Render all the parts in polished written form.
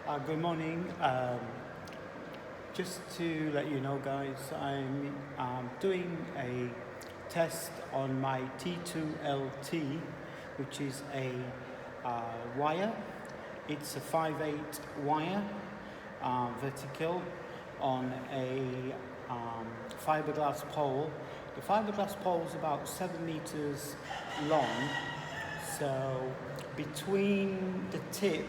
Good morning. Just to let you know, guys, I'm doing a test on my T2LT, which is a wire. It's a 5/8 wire, vertical, on a fiberglass pole. The fiberglass pole is about 7 meters long, so between the tip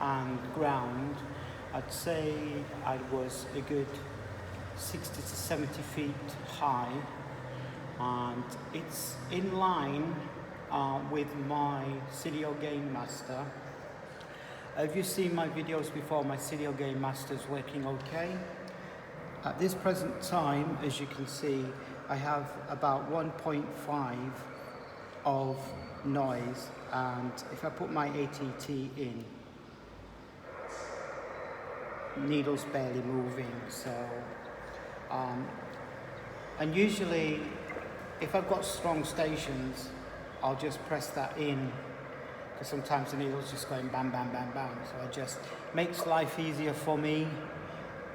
and ground, I'd say I was a good 60 to 70 feet high, and it's in line with my Serial Game Master. If you've seen my videos before, my Serial Game Master is working okay. At this present time, as you can see, I have about 1.5 of noise, and if I put my ATT in, needle's barely moving. So and usually if I've got strong stations, I'll just press that in, because sometimes the needle's just going bam bam bam bam, so it just makes life easier for me,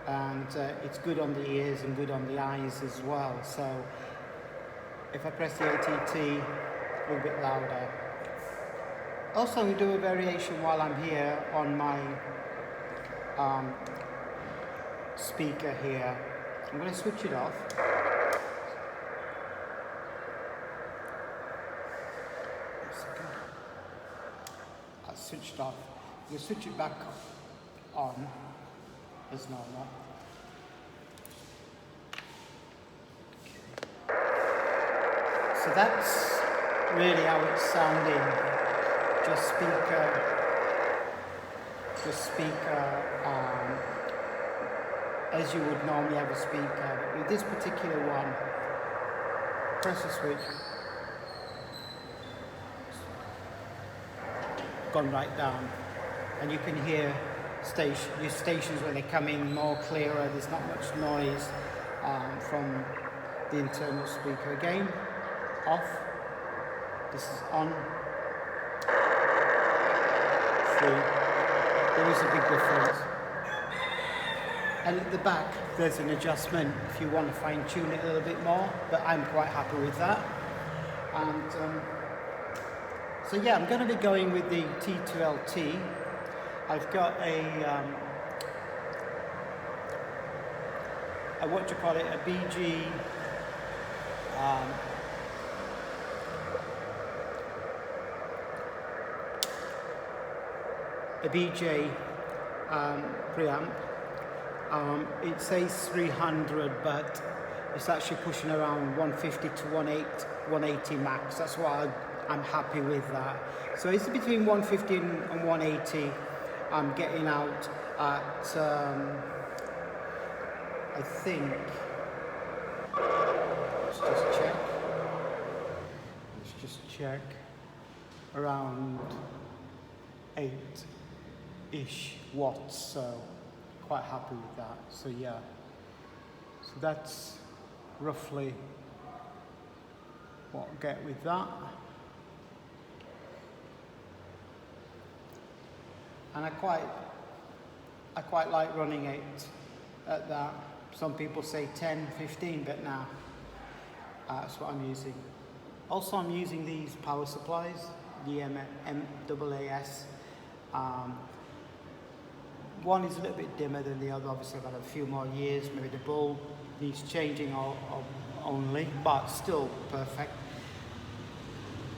and it's good on the ears and good on the eyes as well. So if I press the ATT a little bit louder. Also, we do a variation while I'm here on my speaker here. I'm going to switch it off. I'll switch it off. You switch it back on as normal. So that's really how it's sounding. Just speaker, as you would normally have a speaker. But with this particular one, press the switch, gone right down, and you can hear your stations when they come in more clearer. There's not much noise from the internal speaker. Again, off. This is on. There is a big difference. And at the back, there's an adjustment if you want to fine tune it a little bit more, but I'm quite happy with that. And so yeah, I'm going to be going with the T2LT. I've got a BG a BJ preamp. It says 300, but it's actually pushing around 150 to 180 max. That's why I'm happy with that. So it's between 150 and 180. I'm getting out at, I think, let's just check, around 8-ish watts, so quite happy with that. So yeah, so that's roughly what I get with that. And I quite like running it at that. Some people say 10, 15, but now that's what I'm using. Also, I'm using these power supplies, the MAAS. One is a little bit dimmer than the other. Obviously, I've had a few more years. Maybe the bulb needs changing only, but still perfect.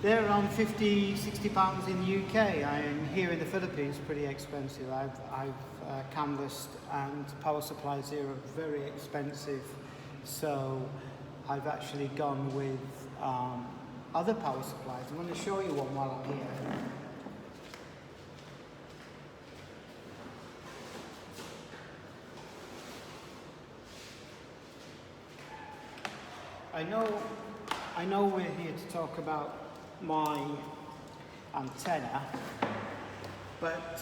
They're around 50, 60 pounds in the UK. I'm here in the Philippines, pretty expensive. I've canvassed, and power supplies here are very expensive. So I've actually gone with other power supplies. I'm going to show you one while I'm here. I know we're here to talk about my antenna, but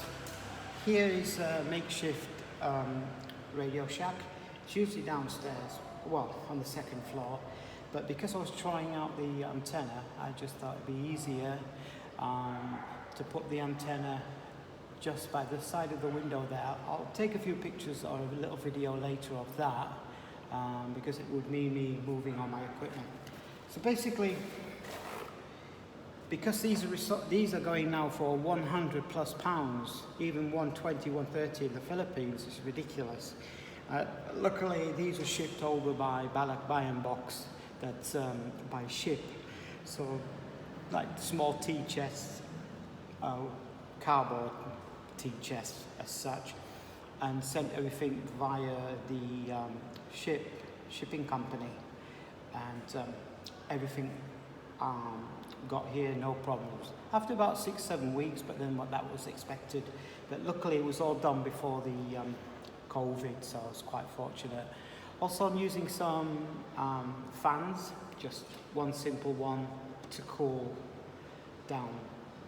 here is a makeshift Radio Shack. It's usually downstairs, well, on the second floor, but because I was trying out the antenna, I just thought it'd be easier to put the antenna just by the side of the window there. I'll take a few pictures or a little video later of that because it would mean me moving on my equipment. So basically, because these are going now for 100 plus pounds, even 120, 130 in the Philippines, it's ridiculous. Luckily, these are shipped over by Balikbayan box, that's by ship. So, like small tea chests, cardboard tea chests as such, and sent everything via the shipping company, and everything got here no problems. After about 6-7 weeks, but then that was expected. But luckily, it was all done before the COVID, so I was quite fortunate. Also, I'm using some fans, just one simple one to cool down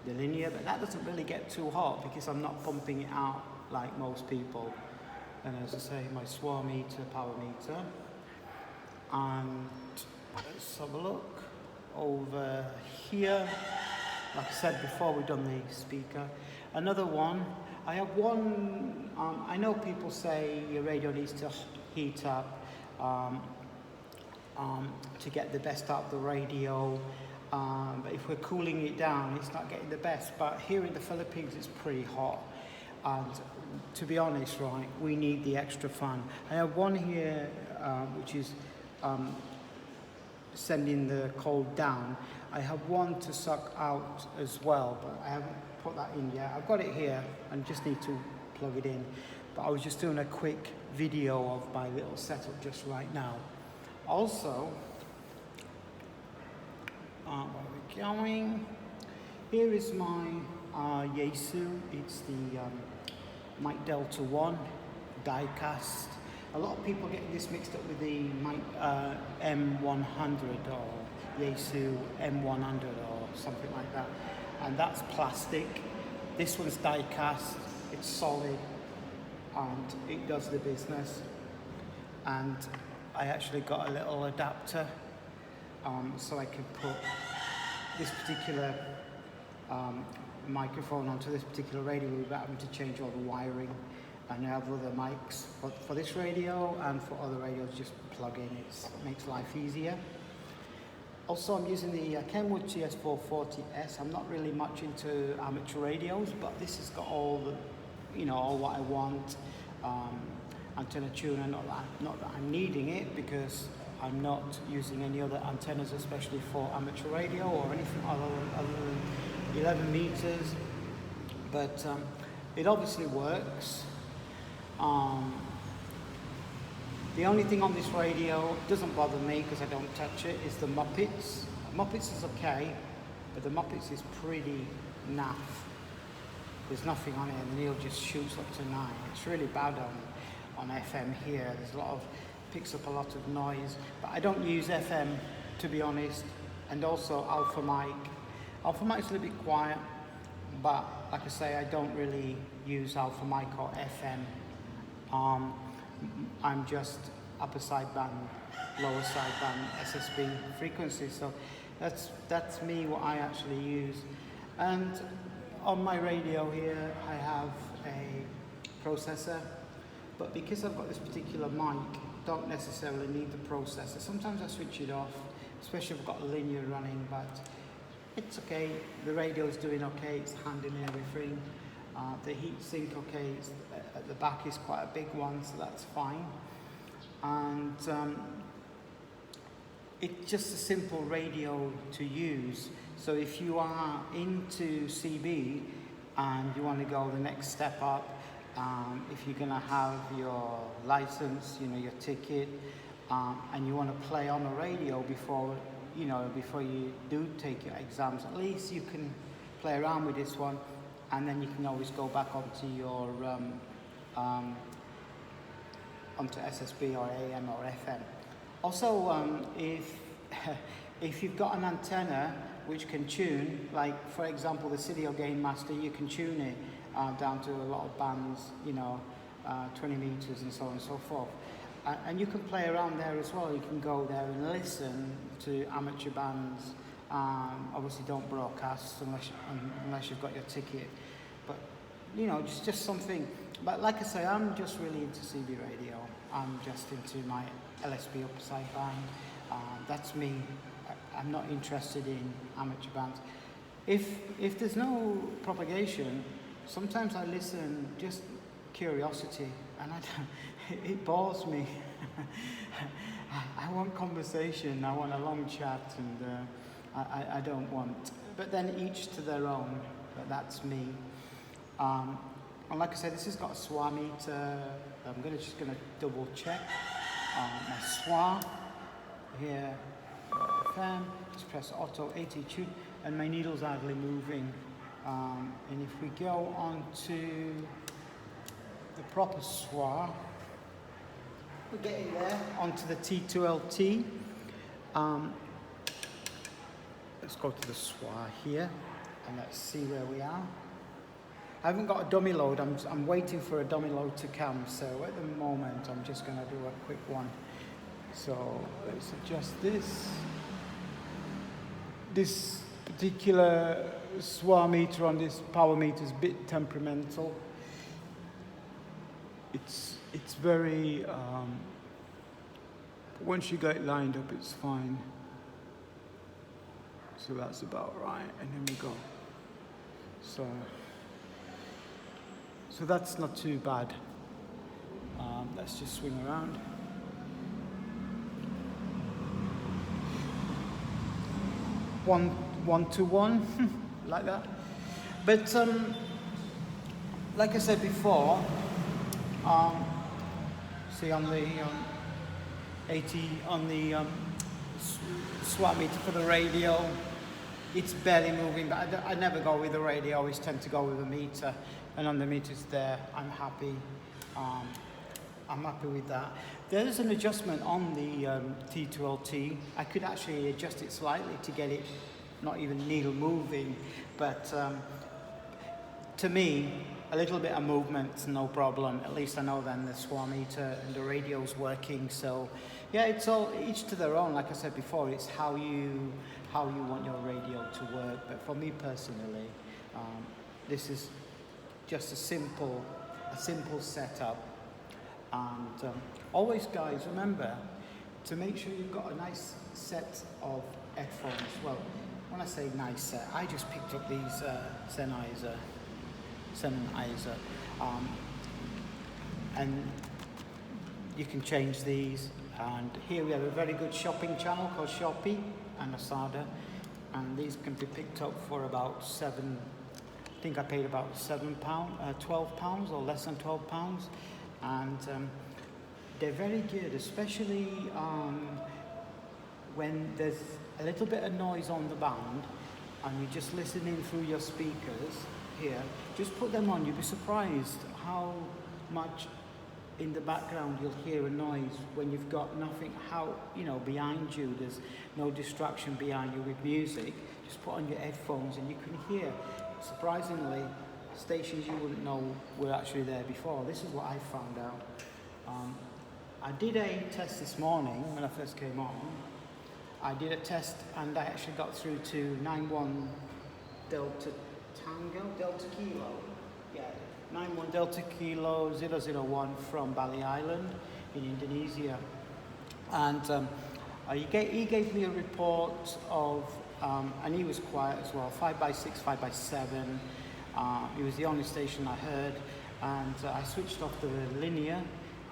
the linear, but that doesn't really get too hot because I'm not pumping it out like most people. And as I say, my SWA meter, power meter. And let's have a look over here. Like I said before, we've done the speaker. Another one, I have one, I know people say your radio needs to heat up to get the best out of the radio. But if we're cooling it down, it's not getting the best. But here in the Philippines, it's pretty hot. And to be honest, right, we need the extra fan. I have one here, which is sending the cold down. I have one to suck out as well, but I haven't put that in yet. I've got it here and just need to plug it in. But I was just doing a quick video of my little setup just right now. Also, where are we going? Here is my Yaesu. It's the Mic Delta 1 die-cast. A lot of people get this mixed up with the Mic M100 or Yaesu M100 or something like that. And that's plastic. This one's die-cast. It's solid and it does the business. And I actually got a little adapter so I can put this particular microphone onto this particular radio without having to change all the wiring. And I have other mics for this radio and for other radios, just plug in. It makes life easier. Also, I'm using the Kenwood TS440S. I'm not really much into amateur radios, but this has got all the, all what I want. Antenna tuner, not that I'm needing it because I'm not using any other antennas, especially for amateur radio or anything other than 11 meters. But it obviously works. The only thing on this radio doesn't bother me because I don't touch it is the Muppets. Muppets is okay, but the Muppets is pretty naff. There's nothing on it and the needle just shoots up to 9. It's really bad on FM here. There's a lot of, picks up a lot of noise, but I don't use FM to be honest. And also Alpha Mic. Alpha Mic's a little bit quiet, but like I say, I don't really use Alpha Mic or FM. I'm just upper sideband, lower sideband SSB frequency. So that's me, what I actually use. And on my radio here, I have a processor, but because I've got this particular mic, don't necessarily need the processor. Sometimes I switch it off, especially if I've got a linear running, but it's okay. The radio is doing okay, it's handling everything. The heat sink, okay, at the back is quite a big one, so that's fine. And it's just a simple radio to use. So if you are into CB and you want to go the next step up, if you're going to have your license, your ticket, and you want to play on a radio before you do take your exams, at least you can play around with this one. And then you can always go back onto your onto SSB or AM or FM. Also, if you've got an antenna which can tune, like for example the Cydio Gain Master, you can tune it down to a lot of bands, 20 meters and so on and so forth. And you can play around there as well. You can go there and listen to amateur bands. Obviously don't broadcast unless you've got your ticket, but you know, just something. But like I say, I'm just really into CB radio. I'm just into my LSB upside band. That's me. I'm not interested in amateur bands. If there's no propagation, sometimes I listen just curiosity, and it bores me. I want conversation. I want a long chat, and I don't want. But then each to their own. But that's me. And like I said, this has got a SWA meter. I'm just gonna double check my SWA here. FM. Just press auto 80 tune, and my needle's hardly moving. And if we go on to the proper SWA, we're getting there onto the T2LT. Let's go to the SWA here, and let's see where we are. I haven't got a dummy load. I'm waiting for a dummy load to come. So at the moment, I'm just going to do a quick one. So let's adjust this. This particular SWA meter on this power meter is a bit temperamental. It's very. Once you get it lined up, it's fine. So that's about right, and then we go. So that's not too bad. Let's just swing around. 1-1-2-1, like that. But like I said before, see on the 80 on the SWA meter for the radio, it's barely moving. But I never go with the radio. I always tend to go with the meter. And on the meters there, I'm happy. I'm happy with that. There's an adjustment on the T2LT. I could actually adjust it slightly to get it not even needle moving, but to me, a little bit of movement's no problem. At least I know then the SWA meter and the radio's working. So yeah, it's all each to their own. Like I said before, it's how you want your radio to work. But for me personally, this is just a simple setup. And always, guys, remember to make sure you've got a nice set of headphones. Well, when I say nice set, I just picked up these Sennheiser, and you can change these. And here we have a very good shopping channel called Shopee and Asada, and these can be picked up for about I think I paid about £12 or less than £12, and they're very good, especially when there's a little bit of noise on the band and you're just listening through your speakers here. Just put them on. You'll be surprised how much in the background you'll hear a noise when you've got nothing behind you. There's no distraction behind you with music. Just put on your headphones and you can hear, surprisingly, stations you wouldn't know were actually there before. This is what I found out. I did a test this morning when I first came on. I did a test and I actually got through to 91 Delta Tango, Delta Kilo. Yeah, 91 Delta Kilo 001 from Bali Island in Indonesia. And he gave me a report of, and he was quiet as well, 5x6, 5x7. It was the only station I heard, and I switched off the linear,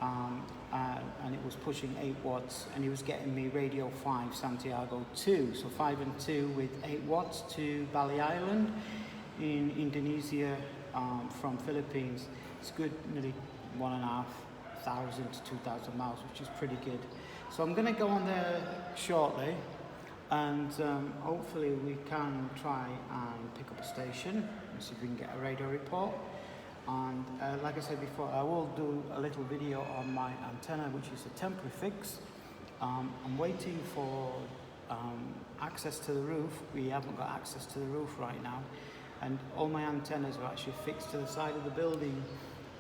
and it was pushing 8 watts, and he was getting me Radio 5 Santiago 2, so 5 and 2 with 8 watts to Bali Island in Indonesia from Philippines. It's good, nearly 1,500 to 2,000 miles, which is pretty good. So I'm going to go on there shortly, and hopefully we can try and pick up a station and see if we can get a radio report. And like I said before, I will do a little video on my antenna, which is a temporary fix. I'm waiting for access to the roof. We haven't got access to the roof right now, and all my antennas are actually fixed to the side of the building,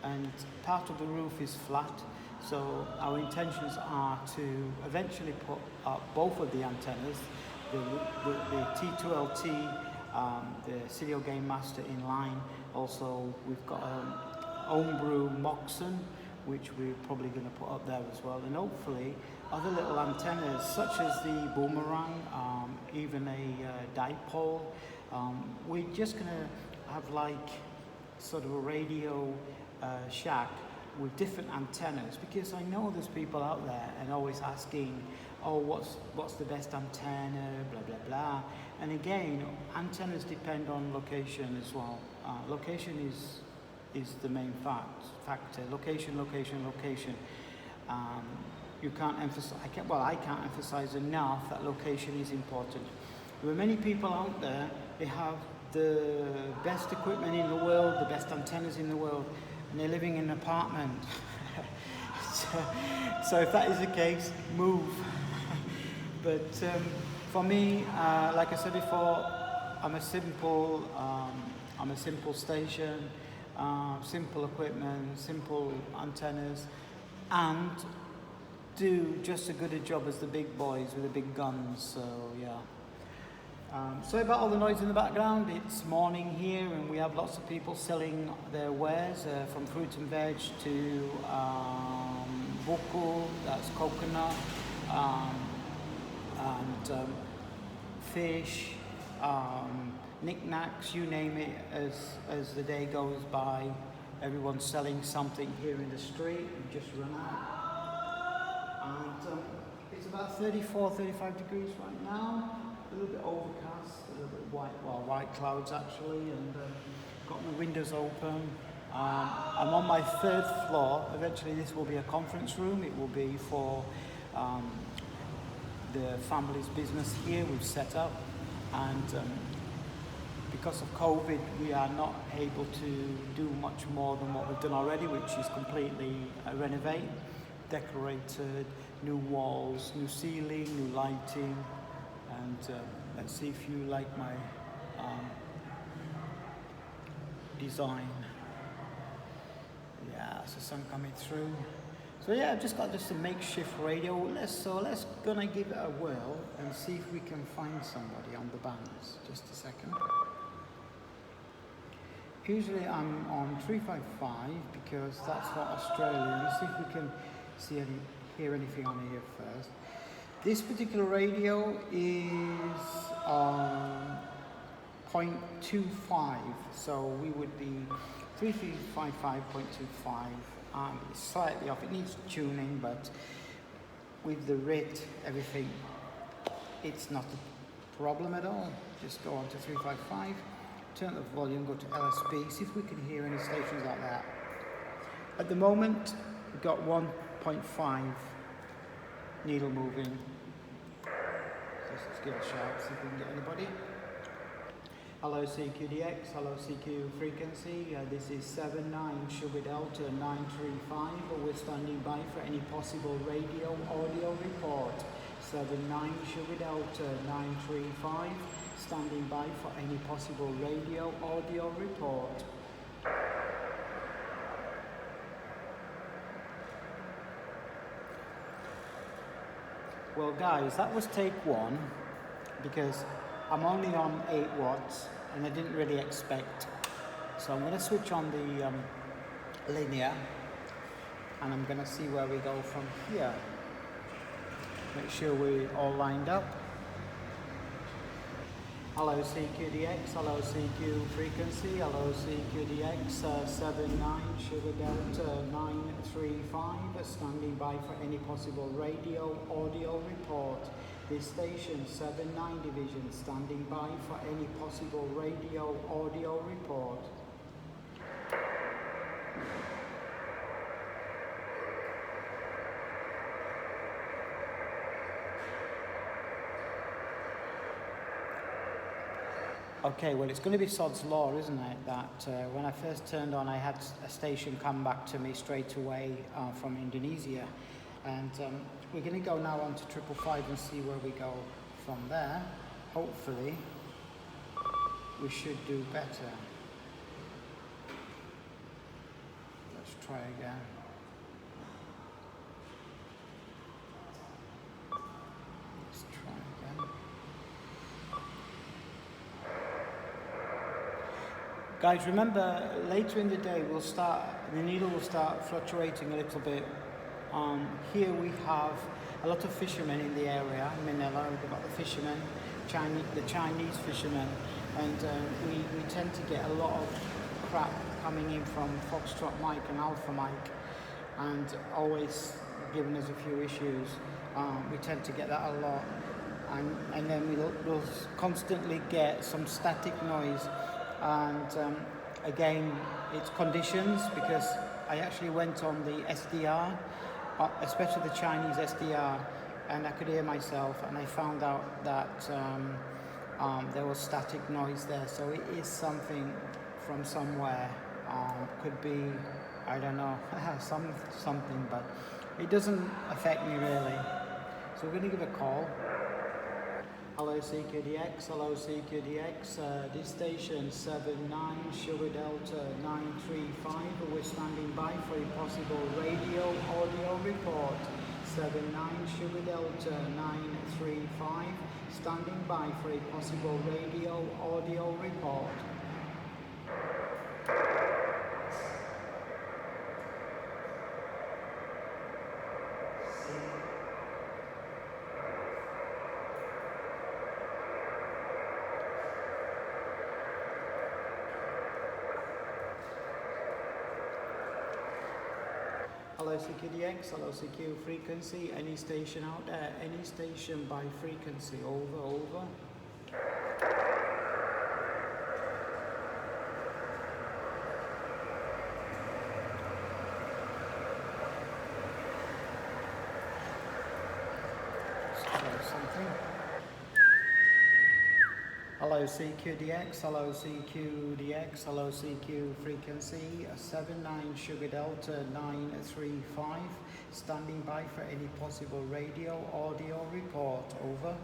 and part of the roof is flat. So our intentions are to eventually put up both of the antennas, the T2LT the serial game master in line. Also, we've got homebrew Moxon, which we're probably going to put up there as well, and hopefully other little antennas such as the boomerang, even a dipole. We're just going to have like sort of a radio shack with different antennas, because I know there's people out there and always asking, oh, what's the best antenna, blah blah blah. And again, antennas depend on location as well. Location is the main factor. Location. You can't emphasize. I can't emphasize enough that location is important. There are many people out there. They have the best equipment in the world, the best antennas in the world, and they're living in an apartment. so if that is the case, move. But for me, like I said before, I'm a simple station, simple equipment, simple antennas, and do just as good a job as the big boys with the big guns. So yeah. Sorry about all the noise in the background. It's morning here, and we have lots of people selling their wares, from fruit and veg to buku, that's coconut, and fish, knickknacks, you name it. As the day goes by, everyone's selling something here in the street. We just run out, and it's about 34, 35 degrees right now. A little bit overcast, a little bit white clouds actually, and got my windows open. I'm on my 3rd floor. Eventually this will be a conference room. It will be for the family's business here we've set up, and because of COVID we are not able to do much more than what we've done already, which is completely renovate, decorated, new walls, new ceiling, new lighting. And let's see if you like my design. Yeah, it's the sun coming through. So yeah, I've just got a makeshift radio. Let's gonna give it a whirl and see if we can find somebody on the bands. Just a second. Usually I'm on 355 because that's for Australia. Let's see if we can hear anything on here first. This particular radio is 0.25, so we would be 3355.25. It's slightly off. It needs tuning, but with the rate, everything, it's not a problem at all. Just go on to 355, turn the volume, go to LSB, see if we can hear any stations like that. At the moment, we've got 1.5 needle moving. Let's give it a shout, see if we can get anybody. Hello CQDX, hello CQ frequency. This is 79 Sugar Delta 935. We're standing by for any possible radio audio report. 79 Sugar Delta 935. Standing by for any possible radio audio report. Well guys, that was take 1, because I'm only on 8 watts and I didn't really expect. So I'm going to switch on the linear, and I'm going to see where we go from here. Make sure we're all lined up. Hello CQDX, hello CQ frequency, hello CQDX 79 Sugar Delta 935, standing by for any possible radio audio report. This station 79 division standing by for any possible radio audio report. Okay, well it's going to be sod's law, isn't it, that when I first turned on I had a station come back to me straight away from Indonesia, and we're going to go now on to 555 and see where we go from there. Hopefully we should do better. Let's try again. Guys, remember, later in the day the needle will start fluctuating a little bit. Here we have a lot of fishermen in the area, Manila. We've got the fishermen, the Chinese fishermen, and we tend to get a lot of crap coming in from Foxtrot Mike and Alpha Mike, and always giving us a few issues. We tend to get that a lot, and then we'll constantly get some static noise, and again, it's conditions, because I actually went on the SDR, especially the Chinese SDR, and I could hear myself, and I found out that there was static noise there, so it is something from somewhere. Could be, I don't know, something, but it doesn't affect me really. So we're going to give a call. Hello CQDX, hello CQDX, this station 79 Sugar Delta 935, we're standing by for a possible radio audio report. 79 Sugar Delta 935, standing by for a possible radio audio report. Hello CQDX, hello CQ frequency, any station out there, any station by frequency, over, over. Let's try something. Hello CQDX, hello CQDX, hello CQ frequency, 79 Sugar Delta 935, standing by for any possible radio audio report, over.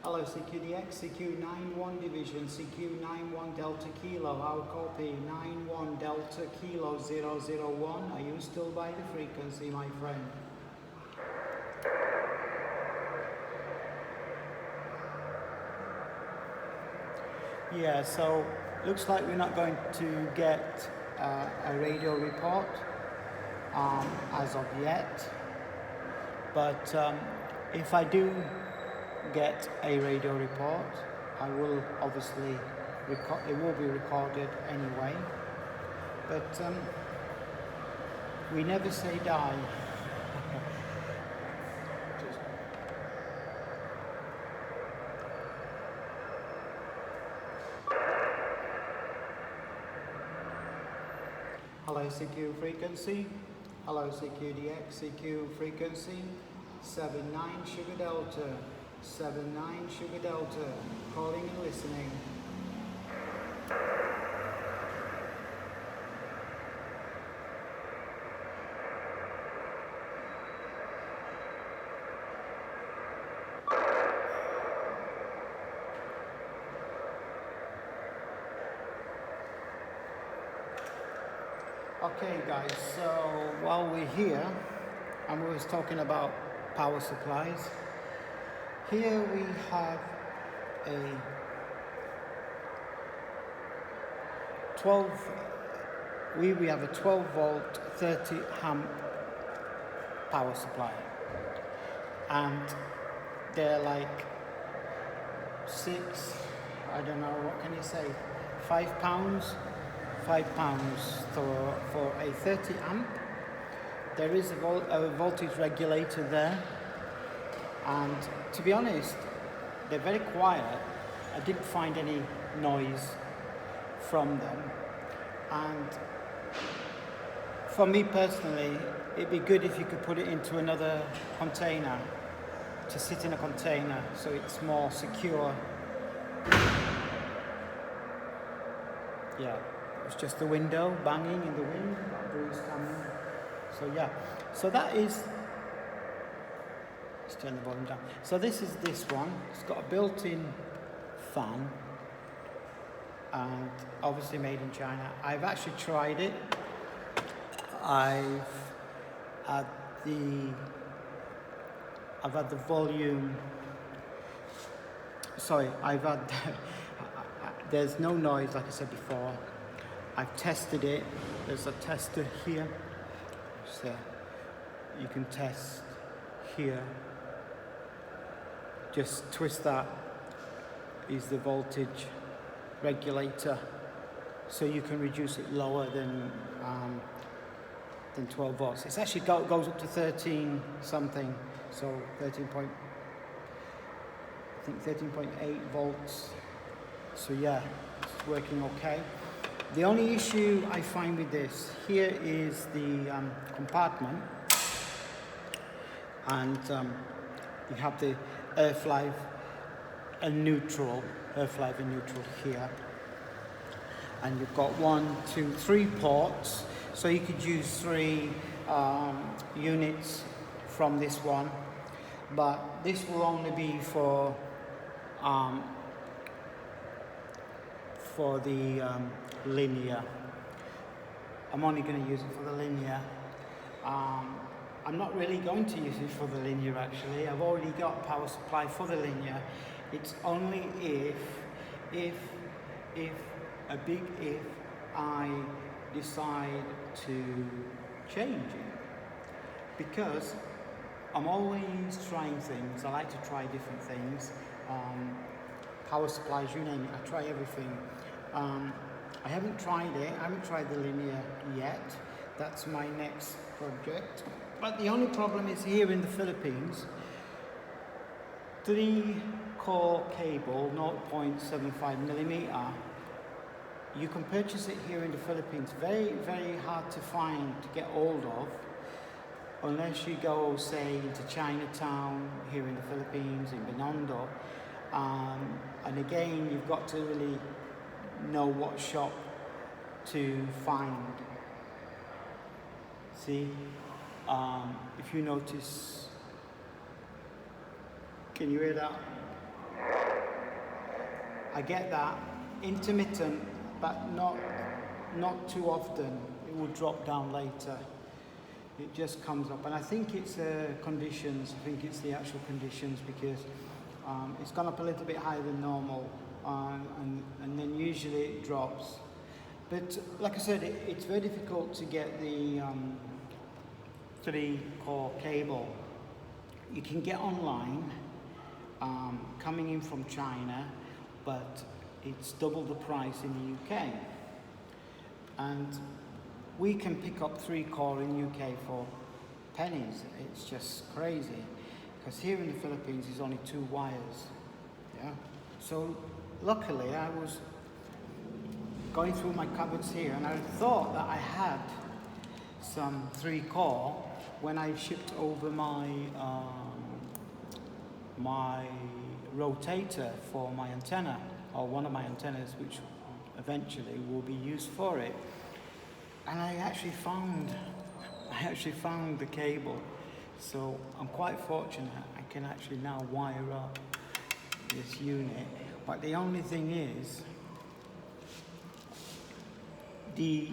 Hello CQDX, CQ91 Division, CQ91 Delta Kilo, our copy, 91 Delta Kilo 001, are you still by the frequency, my friend? Yeah, so looks like we're not going to get a radio report as of yet, but if I do get a radio report, I will obviously it will be recorded anyway, but we never say die. Hello CQ frequency, hello CQDX, CQ frequency, 79 Sugar Delta, 79 Sugar Delta, calling and listening. Okay guys, so while we're here, and we was talking about power supplies, here we have a we have a 12 volt 30 amp power supply, and they're like I don't know, what can you say, £5 for a 30 amp. There is a voltage regulator there, and to be honest, they're very quiet. I didn't find any noise from them, and for me personally, it'd be good if you could put it into another container, to sit in a container so it's more secure. Yeah, it's just the window banging in the wind, that breeze coming. So yeah, so that is, let's turn the volume down. So this is this one. It's got a built-in fan, and obviously made in China. I've actually tried it. I've had the volume, sorry, there's no noise like I said before. I've tested it, there's a tester here, so you can test here. Just twist that, is the voltage regulator, so you can reduce it lower than 12 volts. It's actually goes up to 13 something, so 13.8 volts. So yeah, it's working okay. The only issue I find with this, here is the compartment, and you have the earth live and neutral here, and you've got 1, 2, 3 ports, so you could use 3 units from this one, but this will only be for the linear. I'm only going to use it for the linear. I'm not really going to use it for the linear actually. I've already got power supply for the linear. It's only if a big if I decide to change it, because I'm always trying things. I like to try different things. Power supplies, you name it, I try everything. I haven't tried it, I haven't tried the linear yet. That's my next project. But the only problem is here in the Philippines, 3-core cable, 0.75 millimeter, you can purchase it here in the Philippines. Very, very hard to find, to get hold of, unless you go, say, into Chinatown here in the Philippines, in Binondo. And again, you've got to really know what shop to find. See, if you notice, can you hear that? I get that, intermittent, but not too often. It will drop down later. It just comes up, and I think it's conditions. I think it's the actual conditions, because it's gone up a little bit higher than normal, and then usually it drops. But like I said, it's very difficult to get the 3-core cable. You can get online, coming in from China, but it's double the price in the UK. And we can pick up 3-core in the UK for pennies. It's just crazy. Because here in the Philippines is only 2 wires. Yeah. So luckily I was going through my cupboards here, and I thought that I had some 3-core when I shipped over my my rotator for my antenna, or one of my antennas, which eventually will be used for it. And I actually found the cable. So I'm quite fortunate. I can actually now wire up this unit. But the only thing is, the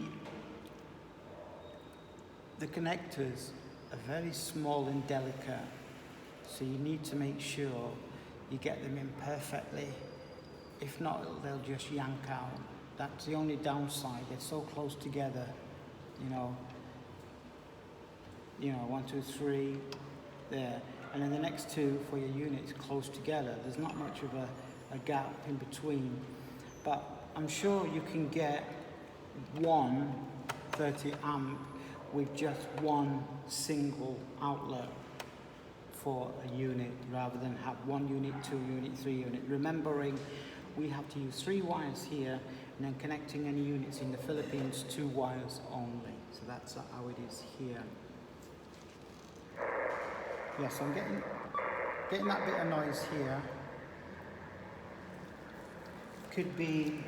connectors are very small and delicate. So you need to make sure you get them in perfectly. If not, they'll just yank out. That's the only downside. They're so close together, you know, 1, 2, 3 there, and then the next 2 for your unit is close together. There's not much of a gap in between, but I'm sure you can get one 30 amp with just one single outlet for a unit, rather than have 1 unit, 2 unit, 3 unit. Remembering we have to use 3 wires here, and then connecting any units in the Philippines, 2 wires only. So that's how it is here. Yes, I'm getting that bit of noise here. Could be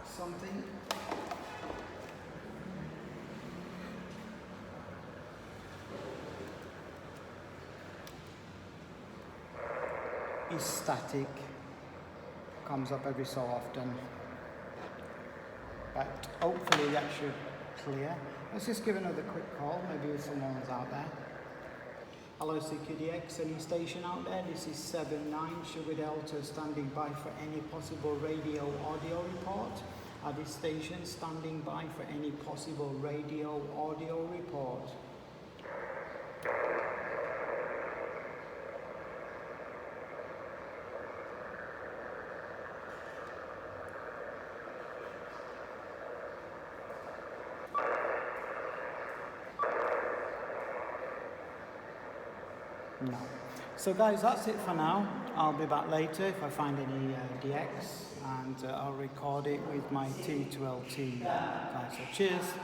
something. Is static, comes up every so often, but hopefully that should clear. Let's just give another quick call, maybe someone's out there. Hello CQDX, any station out there? This is 79 Sugar Delta standing by for any possible radio audio report. At this station standing by for any possible radio audio report. No. So guys, that's it for now. I'll be back later if I find any DX, and I'll record it with my T2LT guys. So cheers.